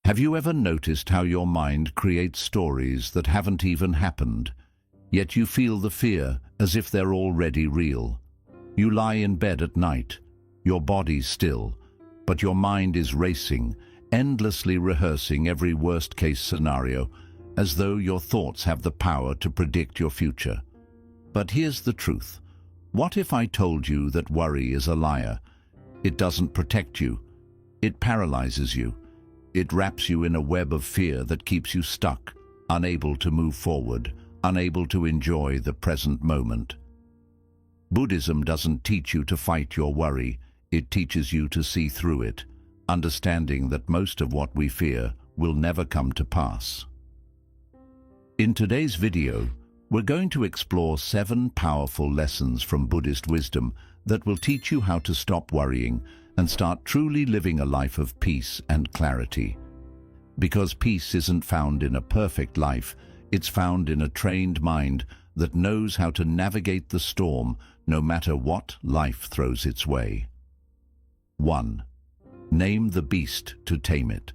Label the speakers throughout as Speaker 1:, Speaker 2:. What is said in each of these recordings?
Speaker 1: Have you ever noticed how your mind creates stories that haven't even happened, yet you feel the fear as if they're already real? You lie in bed at night, your body's still, but your mind is racing, endlessly rehearsing every worst-case scenario, as though your thoughts have the power to predict your future. But here's the truth. What if I told you that worry is a liar? It doesn't protect you. It paralyzes you. It wraps you in a web of fear that keeps you stuck, unable to move forward, unable to enjoy the present moment. Buddhism doesn't teach you to fight your worry. It teaches you to see through it, understanding that most of what we fear will never come to pass. In today's video, we're going to explore 7 powerful lessons from Buddhist wisdom that will teach you how to stop worrying and start truly living a life of peace and clarity. Because peace isn't found in a perfect life, it's found in a trained mind that knows how to navigate the storm no matter what life throws its way. 1. Name the beast to tame it.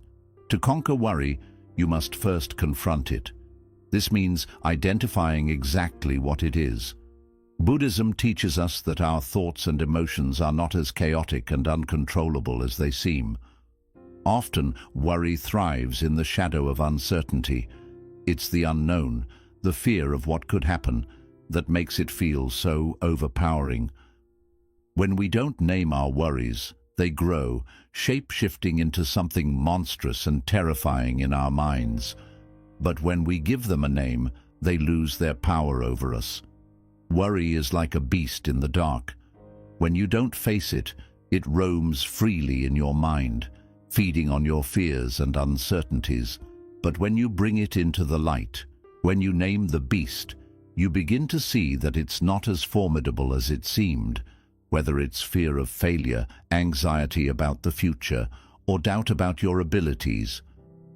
Speaker 1: To conquer worry, you must first confront it. This means identifying exactly what it is. Buddhism teaches us that our thoughts and emotions are not as chaotic and uncontrollable as they seem. Often, worry thrives in the shadow of uncertainty. It's the unknown, the fear of what could happen, that makes it feel so overpowering. When we don't name our worries, they grow, shape-shifting into something monstrous and terrifying in our minds. But when we give them a name, they lose their power over us. Worry is like a beast in the dark. When you don't face it, it roams freely in your mind, feeding on your fears and uncertainties. But when you bring it into the light, when you name the beast, you begin to see that it's not as formidable as it seemed, whether it's fear of failure, anxiety about the future, or doubt about your abilities.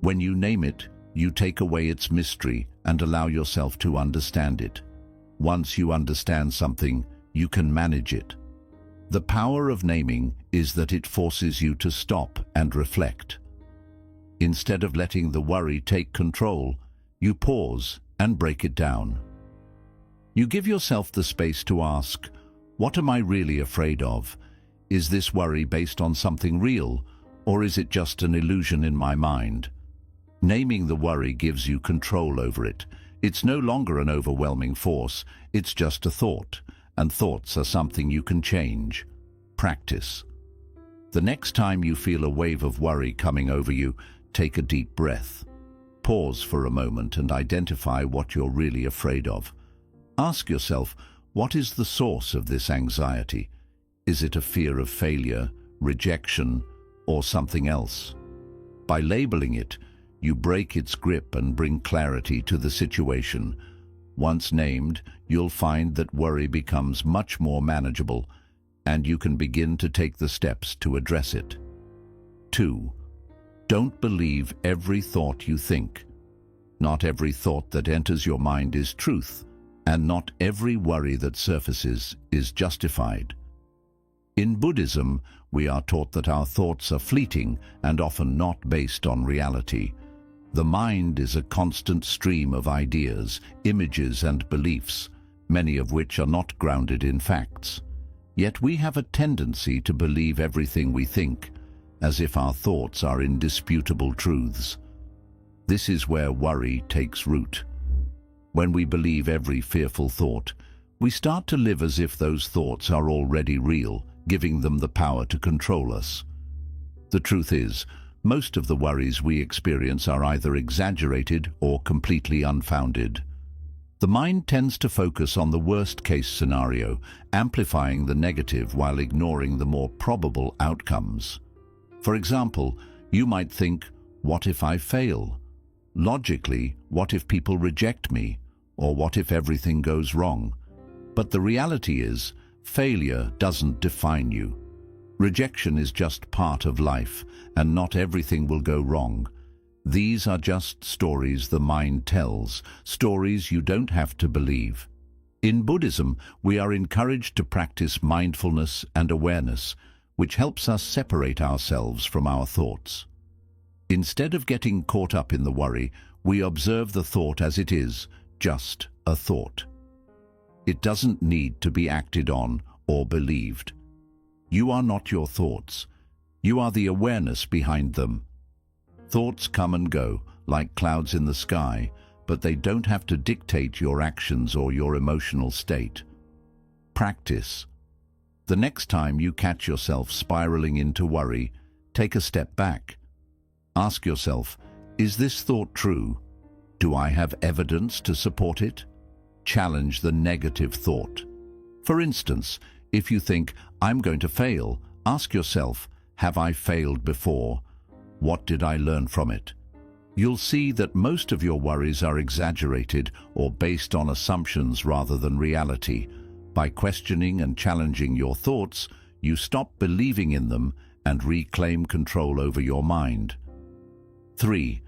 Speaker 1: When you name it, you take away its mystery and allow yourself to understand it. Once you understand something, you can manage it. The power of naming is that it forces you to stop and reflect. Instead of letting the worry take control, you pause and break it down. You give yourself the space to ask, what am I really afraid of? Is this worry based on something real, or is it just an illusion in my mind? Naming the worry gives you control over it. It's no longer an overwhelming force, it's just a thought, and thoughts are something you can change. Practice. The next time you feel a wave of worry coming over you, take a deep breath. Pause for a moment and identify what you're really afraid of. Ask yourself, what is the source of this anxiety? Is it a fear of failure, rejection, or something else? By labeling it, you break its grip and bring clarity to the situation. Once named, you'll find that worry becomes much more manageable, and you can begin to take the steps to address it. 2. Don't believe every thought you think. Not every thought that enters your mind is truth, and not every worry that surfaces is justified. In Buddhism, we are taught that our thoughts are fleeting and often not based on reality. The mind is a constant stream of ideas, images, and beliefs, many of which are not grounded in facts. Yet we have a tendency to believe everything we think, as if our thoughts are indisputable truths. This is where worry takes root. When we believe every fearful thought, we start to live as if those thoughts are already real, giving them the power to control us. The truth is, most of the worries we experience are either exaggerated or completely unfounded. The mind tends to focus on the worst-case scenario, amplifying the negative while ignoring the more probable outcomes. For example, you might think, what if I fail? Logically, what if people reject me? Or what if everything goes wrong? But the reality is, failure doesn't define you. Rejection is just part of life, and not everything will go wrong. These are just stories the mind tells, stories you don't have to believe. In Buddhism, we are encouraged to practice mindfulness and awareness, which helps us separate ourselves from our thoughts. Instead of getting caught up in the worry, we observe the thought as it is, just a thought. It doesn't need to be acted on or believed. You are not your thoughts. You are the awareness behind them. Thoughts come and go, like clouds in the sky, but they don't have to dictate your actions or your emotional state. Practice. The next time you catch yourself spiraling into worry, take a step back. Ask yourself, is this thought true? Do I have evidence to support it? Challenge the negative thought. For instance, if you think, I'm going to fail, ask yourself, have I failed before? What did I learn from it? You'll see that most of your worries are exaggerated or based on assumptions rather than reality. By questioning and challenging your thoughts, you stop believing in them and reclaim control over your mind. 3.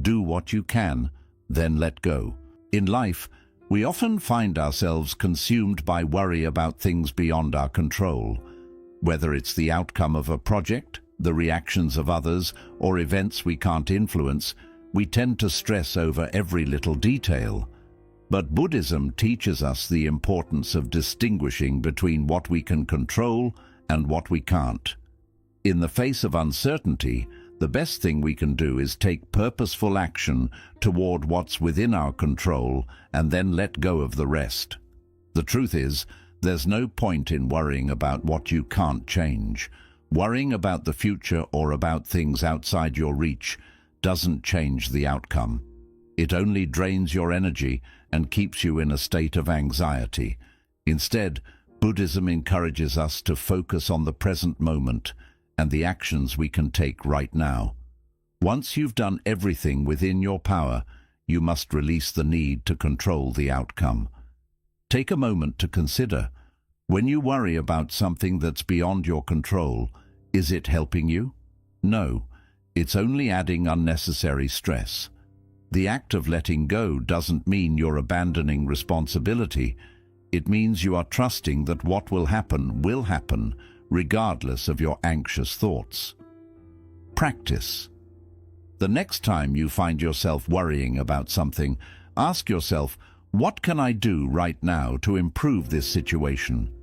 Speaker 1: Do what you can, then let go. In life, we often find ourselves consumed by worry about things beyond our control. Whether it's the outcome of a project, the reactions of others, or events we can't influence, we tend to stress over every little detail. But Buddhism teaches us the importance of distinguishing between what we can control and what we can't. In the face of uncertainty, the best thing we can do is take purposeful action toward what's within our control and then let go of the rest. The truth is, there's no point in worrying about what you can't change. Worrying about the future or about things outside your reach doesn't change the outcome. It only drains your energy and keeps you in a state of anxiety. Instead, Buddhism encourages us to focus on the present moment and the actions we can take right now. Once you've done everything within your power, you must release the need to control the outcome. Take a moment to consider, when you worry about something that's beyond your control, is it helping you? No, it's only adding unnecessary stress. The act of letting go doesn't mean you're abandoning responsibility. It means you are trusting that what will happen, regardless of your anxious thoughts. Practice. The next time you find yourself worrying about something, ask yourself, what can I do right now to improve this situation?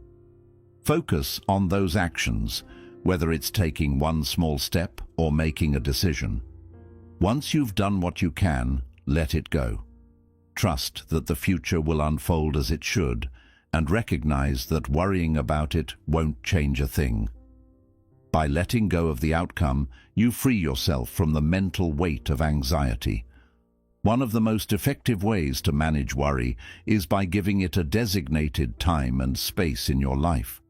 Speaker 1: Focus on those actions, whether it's taking one small step or making a decision. Once you've done what you can, let it go. Trust that the future will unfold as it should, and recognize that worrying about it won't change a thing. By letting go of the outcome, you free yourself from the mental weight of anxiety. One of the most effective ways to manage worry is by giving it a designated time and space in your life.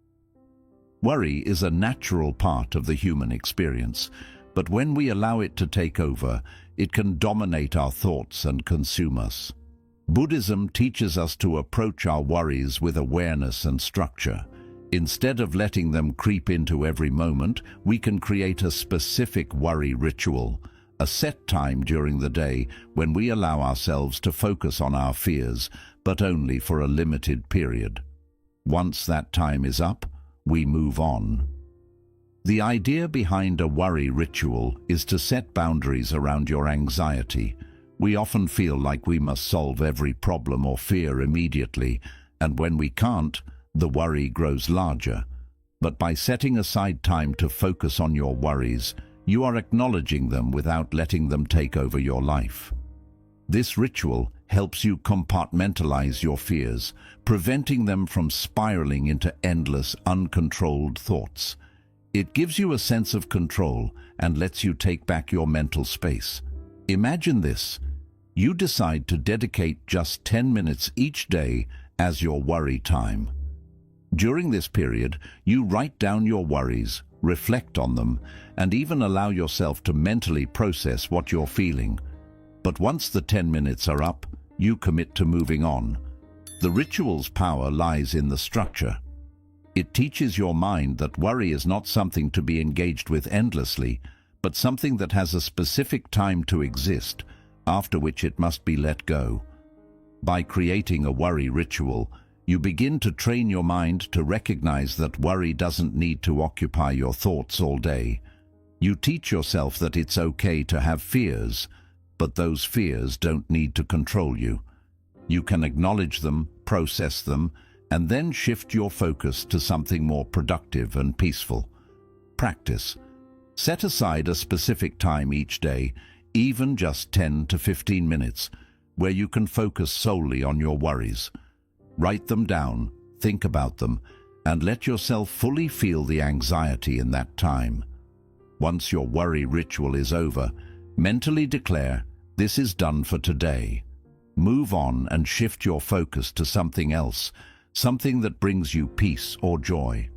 Speaker 1: Worry is a natural part of the human experience, but when we allow it to take over, it can dominate our thoughts and consume us. Buddhism teaches us to approach our worries with awareness and structure. Instead of letting them creep into every moment, we can create a specific worry ritual, a set time during the day when we allow ourselves to focus on our fears, but only for a limited period. Once that time is up, we move on. The idea behind a worry ritual is to set boundaries around your anxiety. We often feel like we must solve every problem or fear immediately, and when we can't, the worry grows larger. But by setting aside time to focus on your worries, you are acknowledging them without letting them take over your life. This ritual helps you compartmentalize your fears, preventing them from spiraling into endless, uncontrolled thoughts. It gives you a sense of control and lets you take back your mental space. Imagine this. You decide to dedicate just 10 minutes each day as your worry time. During this period, you write down your worries, reflect on them, and even allow yourself to mentally process what you're feeling. But once the 10 minutes are up, you commit to moving on. The ritual's power lies in the structure. It teaches your mind that worry is not something to be engaged with endlessly, but something that has a specific time to exist, after which it must be let go. By creating a worry ritual, you begin to train your mind to recognize that worry doesn't need to occupy your thoughts all day. You teach yourself that it's okay to have fears, but those fears don't need to control you. You can acknowledge them, process them, and then shift your focus to something more productive and peaceful. Practice. Set aside a specific time each day, even just 10 to 15 minutes, where you can focus solely on your worries. Write them down, think about them, and let yourself fully feel the anxiety in that time. Once your worry ritual is over, mentally declare, "This is done for today." Move on and shift your focus to something else, something that brings you peace or joy.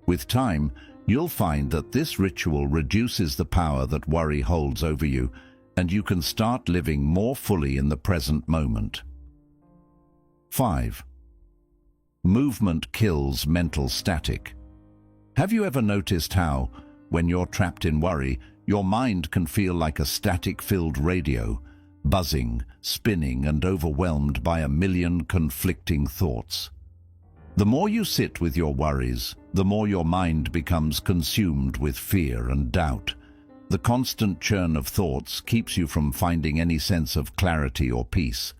Speaker 1: With time, you'll find that this ritual reduces the power that worry holds over you, and you can start living more fully in the present moment. 5. Movement kills mental static. Have you ever noticed how, when you're trapped in worry, your mind can feel like a static-filled radio, buzzing, spinning, and overwhelmed by a million conflicting thoughts? The more you sit with your worries, the more your mind becomes consumed with fear and doubt. The constant churn of thoughts keeps you from finding any sense of clarity or peace.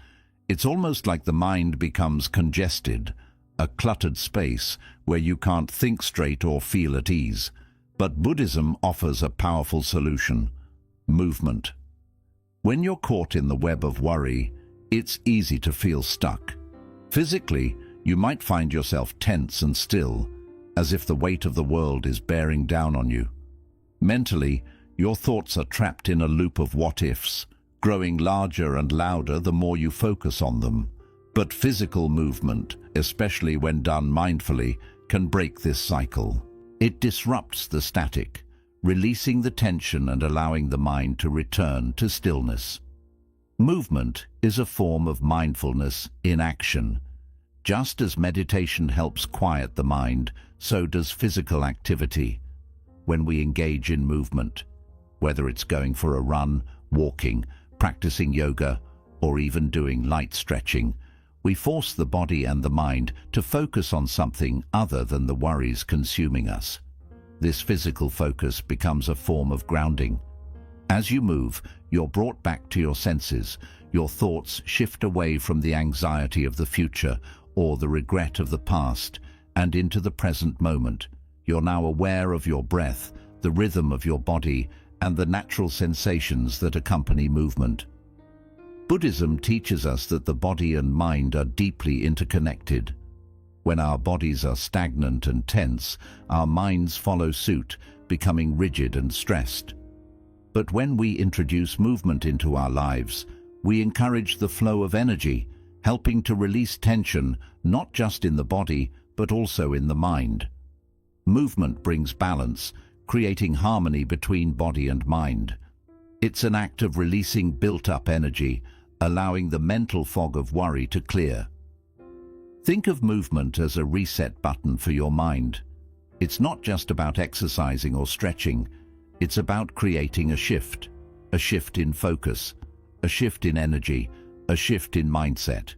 Speaker 1: It's almost like the mind becomes congested, a cluttered space where you can't think straight or feel at ease. But Buddhism offers a powerful solution: movement. When you're caught in the web of worry, it's easy to feel stuck. Physically, you might find yourself tense and still, as if the weight of the world is bearing down on you. Mentally, your thoughts are trapped in a loop of what-ifs, growing larger and louder the more you focus on them. But physical movement, especially when done mindfully, can break this cycle. It disrupts the static, releasing the tension and allowing the mind to return to stillness. Movement is a form of mindfulness in action. Just as meditation helps quiet the mind, so does physical activity. When we engage in movement, whether it's going for a run, walking, practicing yoga, or even doing light stretching, we force the body and the mind to focus on something other than the worries consuming us. This physical focus becomes a form of grounding. As you move, you're brought back to your senses. Your thoughts shift away from the anxiety of the future or the regret of the past and into the present moment. You're now aware of your breath, the rhythm of your body, and the natural sensations that accompany movement. Buddhism teaches us that the body and mind are deeply interconnected. When our bodies are stagnant and tense, our minds follow suit, becoming rigid and stressed. But when we introduce movement into our lives, we encourage the flow of energy, helping to release tension not just in the body, but also in the mind. Movement brings balance, creating harmony between body and mind. It's an act of releasing built-up energy, allowing the mental fog of worry to clear. Think of movement as a reset button for your mind. It's not just about exercising or stretching, it's about creating a shift in focus, a shift in energy, a shift in mindset.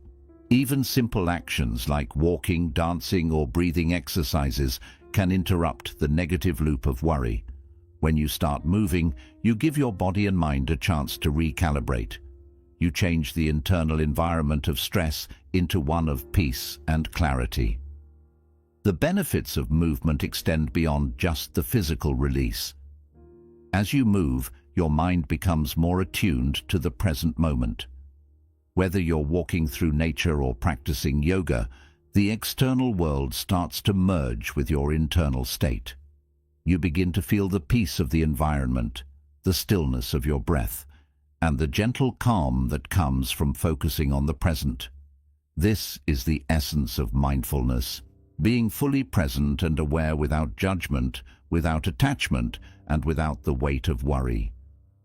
Speaker 1: Even simple actions like walking, dancing, or breathing exercises can interrupt the negative loop of worry. When you start moving, you give your body and mind a chance to recalibrate. You change the internal environment of stress into one of peace and clarity. The benefits of movement extend beyond just the physical release. As you move, your mind becomes more attuned to the present moment. Whether you're walking through nature or practicing yoga, the external world starts to merge with your internal state. You begin to feel the peace of the environment, the stillness of your breath, and the gentle calm that comes from focusing on the present. This is the essence of mindfulness, being fully present and aware without judgment, without attachment, and without the weight of worry.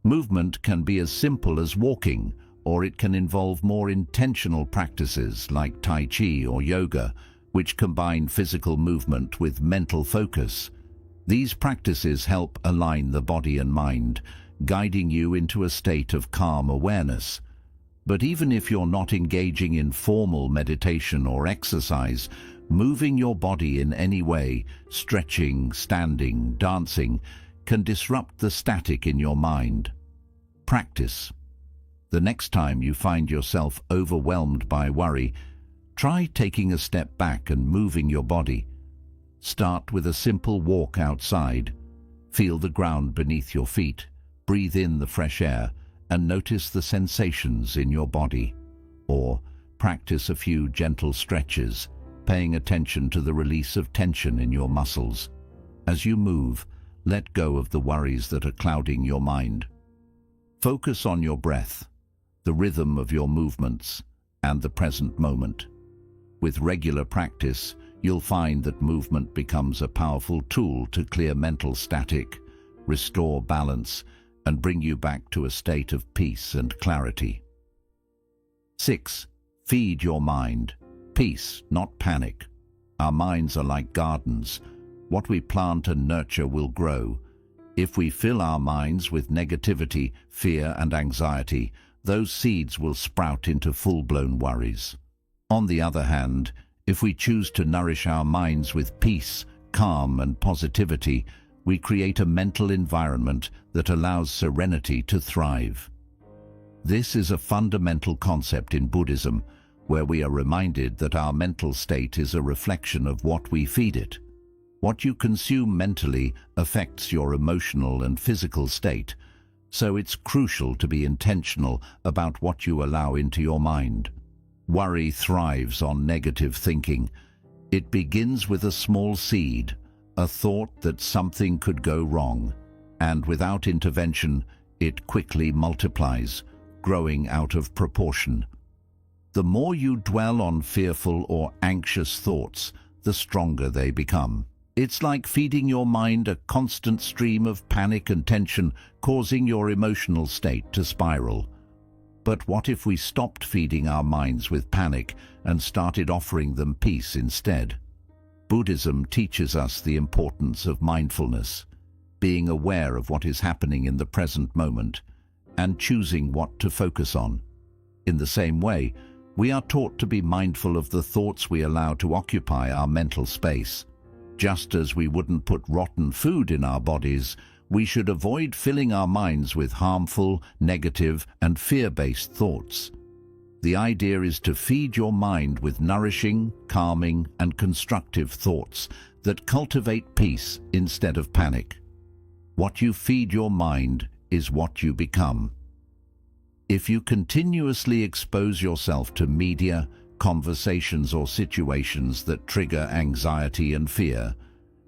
Speaker 1: Movement can be as simple as walking, or it can involve more intentional practices like Tai Chi or yoga, which combine physical movement with mental focus. These practices help align the body and mind, guiding you into a state of calm awareness. But even if you're not engaging in formal meditation or exercise, moving your body in any way, stretching, standing, dancing, can disrupt the static in your mind. Practice. The next time you find yourself overwhelmed by worry, try taking a step back and moving your body. Start with a simple walk outside. Feel the ground beneath your feet, breathe in the fresh air, and notice the sensations in your body. Or practice a few gentle stretches, paying attention to the release of tension in your muscles. As you move, let go of the worries that are clouding your mind. Focus on your breath, the rhythm of your movements, and the present moment. With regular practice, you'll find that movement becomes a powerful tool to clear mental static, restore balance, and bring you back to a state of peace and clarity. 6. Feed your mind. Peace, not panic. Our minds are like gardens. What we plant and nurture will grow. If we fill our minds with negativity, fear, and anxiety, those seeds will sprout into full-blown worries. On the other hand, if we choose to nourish our minds with peace, calm, and positivity, we create a mental environment that allows serenity to thrive. This is a fundamental concept in Buddhism, where we are reminded that our mental state is a reflection of what we feed it. What you consume mentally affects your emotional and physical state, so it's crucial to be intentional about what you allow into your mind. Worry thrives on negative thinking. It begins with a small seed, a thought that something could go wrong, and without intervention, it quickly multiplies, growing out of proportion. The more you dwell on fearful or anxious thoughts, the stronger they become. It's like feeding your mind a constant stream of panic and tension, causing your emotional state to spiral. But what if we stopped feeding our minds with panic and started offering them peace instead? Buddhism teaches us the importance of mindfulness, being aware of what is happening in the present moment, and choosing what to focus on. In the same way, we are taught to be mindful of the thoughts we allow to occupy our mental space. Just as we wouldn't put rotten food in our bodies, we should avoid filling our minds with harmful, negative, and fear-based thoughts. The idea is to feed your mind with nourishing, calming, and constructive thoughts that cultivate peace instead of panic. What you feed your mind is what you become. If you continuously expose yourself to media, conversations, or situations that trigger anxiety and fear,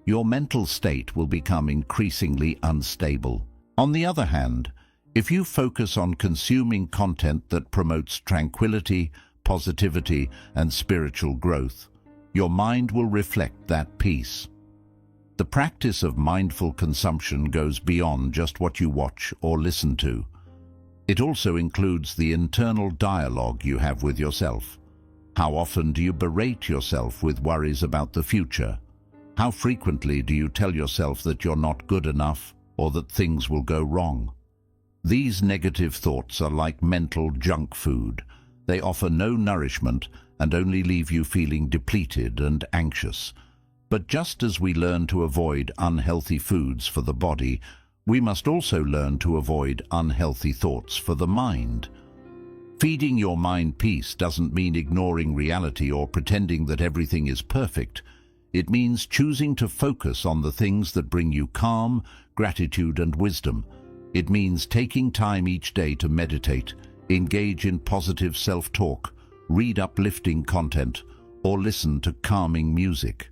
Speaker 1: your mental state will become increasingly unstable. On the other hand, if you focus on consuming content that promotes tranquility, positivity, and spiritual growth, your mind will reflect that peace. The practice of mindful consumption goes beyond just what you watch or listen to. It also includes the internal dialogue you have with yourself. How often do you berate yourself with worries about the future? How frequently do you tell yourself that you're not good enough or that things will go wrong? These negative thoughts are like mental junk food. They offer no nourishment and only leave you feeling depleted and anxious. But just as we learn to avoid unhealthy foods for the body, we must also learn to avoid unhealthy thoughts for the mind. Feeding your mind peace doesn't mean ignoring reality or pretending that everything is perfect. It means choosing to focus on the things that bring you calm, gratitude, and wisdom. It means taking time each day to meditate, engage in positive self-talk, read uplifting content, or listen to calming music.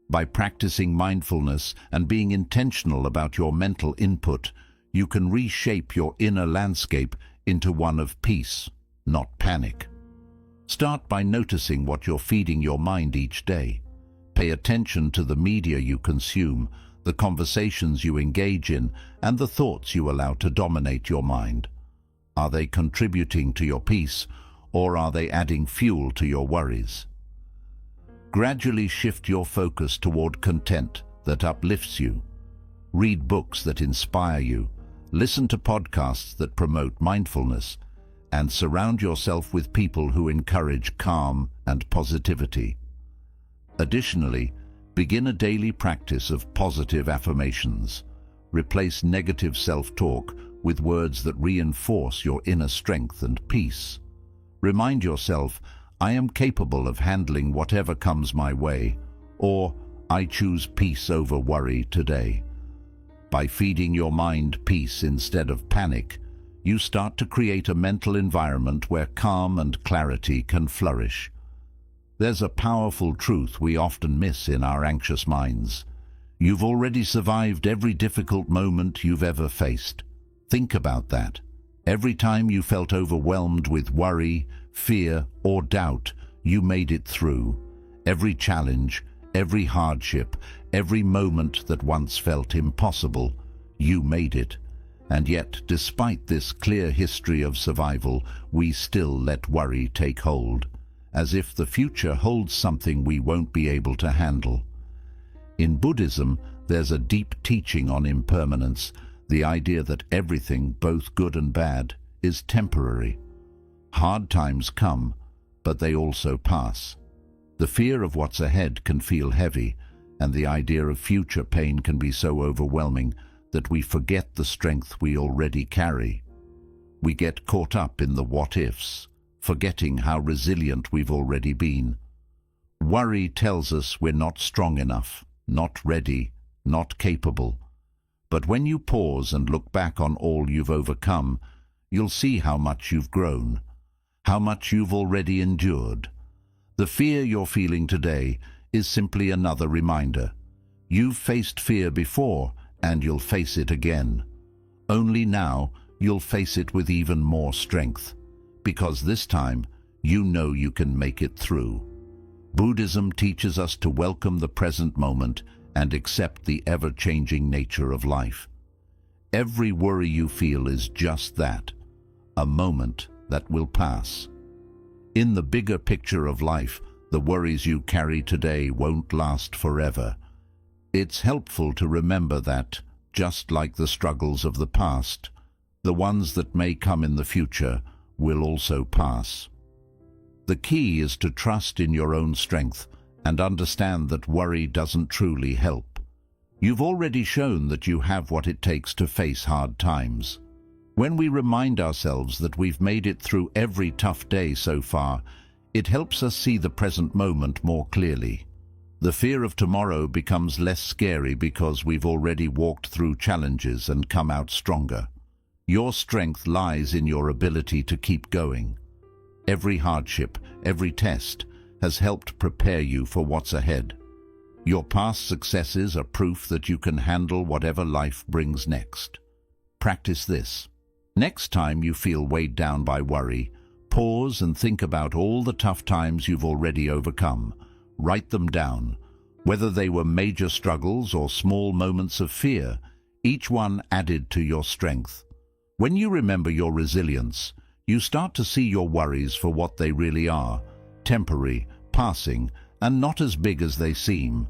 Speaker 1: By practicing mindfulness and being intentional about your mental input, you can reshape your inner landscape into one of peace, not panic. Start by noticing what you're feeding your mind each day. Pay attention to the media you consume, the conversations you engage in, and the thoughts you allow to dominate your mind. Are they contributing to your peace, or are they adding fuel to your worries? Gradually shift your focus toward content that uplifts you. Read books that inspire you, listen to podcasts that promote mindfulness, and surround yourself with people who encourage calm and positivity. Additionally, begin a daily practice of positive affirmations. Replace negative self-talk with words that reinforce your inner strength and peace. Remind yourself, I am capable of handling whatever comes my way, or I choose peace over worry today. By feeding your mind peace instead of panic, you start to create a mental environment where calm and clarity can flourish. There's a powerful truth we often miss in our anxious minds. You've already survived every difficult moment you've ever faced. Think about that. Every time you felt overwhelmed with worry, fear, or doubt, you made it through. Every challenge, every hardship, every moment that once felt impossible, you made it. And yet, despite this clear history of survival, we still let worry take hold, as if the future holds something we won't be able to handle. In Buddhism, there's a deep teaching on impermanence, the idea that everything, both good and bad, is temporary. Hard times come, but they also pass. The fear of what's ahead can feel heavy, and the idea of future pain can be so overwhelming that we forget the strength we already carry. We get caught up in the what-ifs, forgetting how resilient we've already been. Worry tells us we're not strong enough, not ready, not capable. But when you pause and look back on all you've overcome, you'll see how much you've grown, how much you've already endured. The fear you're feeling today is simply another reminder. You've faced fear before, and you'll face it again. Only now, you'll face it with even more strength, because this time, you know you can make it through. Buddhism teaches us to welcome the present moment and accept the ever-changing nature of life. Every worry you feel is just that, a moment that will pass. In the bigger picture of life, the worries you carry today won't last forever. It's helpful to remember that, just like the struggles of the past, the ones that may come in the future will also pass. The key is to trust in your own strength and understand that worry doesn't truly help. You've already shown that you have what it takes to face hard times. When we remind ourselves that we've made it through every tough day so far, it helps us see the present moment more clearly. The fear of tomorrow becomes less scary because we've already walked through challenges and come out stronger. Your strength lies in your ability to keep going. Every hardship, every test, has helped prepare you for what's ahead. Your past successes are proof that you can handle whatever life brings next. Practice this. Next time you feel weighed down by worry, pause and think about all the tough times you've already overcome. Write them down. Whether they were major struggles or small moments of fear, each one added to your strength. When you remember your resilience, you start to see your worries for what they really are, temporary, passing, and not as big as they seem.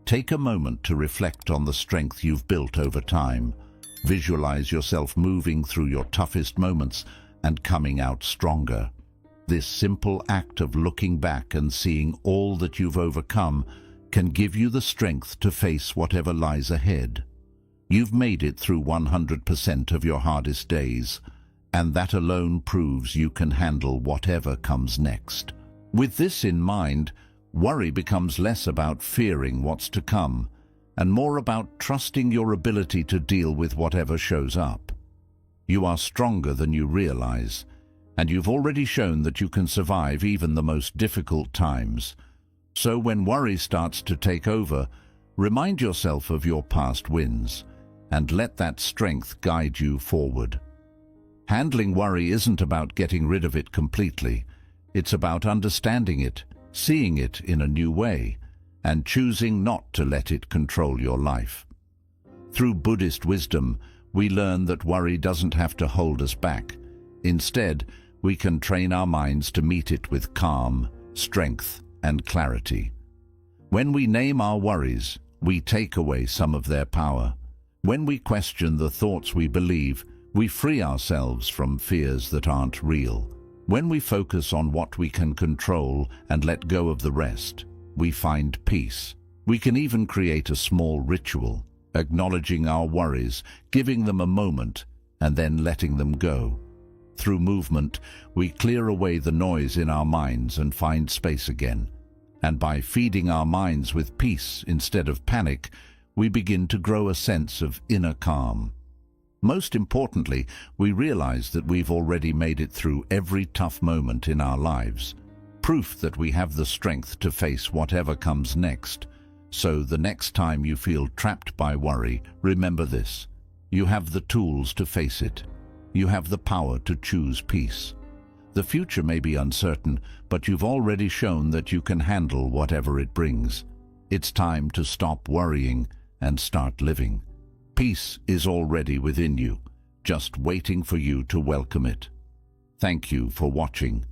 Speaker 1: Take a moment to reflect on the strength you've built over time. Visualize yourself moving through your toughest moments and coming out stronger. This simple act of looking back and seeing all that you've overcome can give you the strength to face whatever lies ahead. You've made it through 100% of your hardest days, and that alone proves you can handle whatever comes next. With this in mind, worry becomes less about fearing what's to come and more about trusting your ability to deal with whatever shows up. You are stronger than you realize, and you've already shown that you can survive even the most difficult times. So when worry starts to take over, remind yourself of your past wins and let that strength guide you forward. Handling worry isn't about getting rid of it completely. It's about understanding it, seeing it in a new way, and choosing not to let it control your life. Through Buddhist wisdom, we learn that worry doesn't have to hold us back. Instead, we can train our minds to meet it with calm, strength, and clarity. When we name our worries, we take away some of their power. When we question the thoughts we believe, we free ourselves from fears that aren't real. When we focus on what we can control and let go of the rest, we find peace. We can even create a small ritual, acknowledging our worries, giving them a moment, and then letting them go. Through movement, we clear away the noise in our minds and find space again. And by feeding our minds with peace instead of panic, we begin to grow a sense of inner calm. Most importantly, we realize that we've already made it through every tough moment in our lives, proof that we have the strength to face whatever comes next. So the next time you feel trapped by worry, remember this: you have the tools to face it. You have the power to choose peace. The future may be uncertain, but you've already shown that you can handle whatever it brings. It's time to stop worrying and start living. Peace is already within you, just waiting for you to welcome it. Thank you for watching.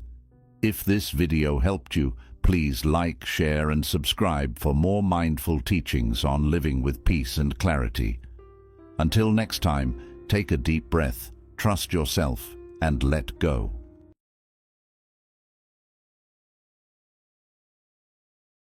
Speaker 1: If this video helped you, please like, share, and subscribe for more mindful teachings on living with peace and clarity. Until next time, take a deep breath, trust yourself, and let go.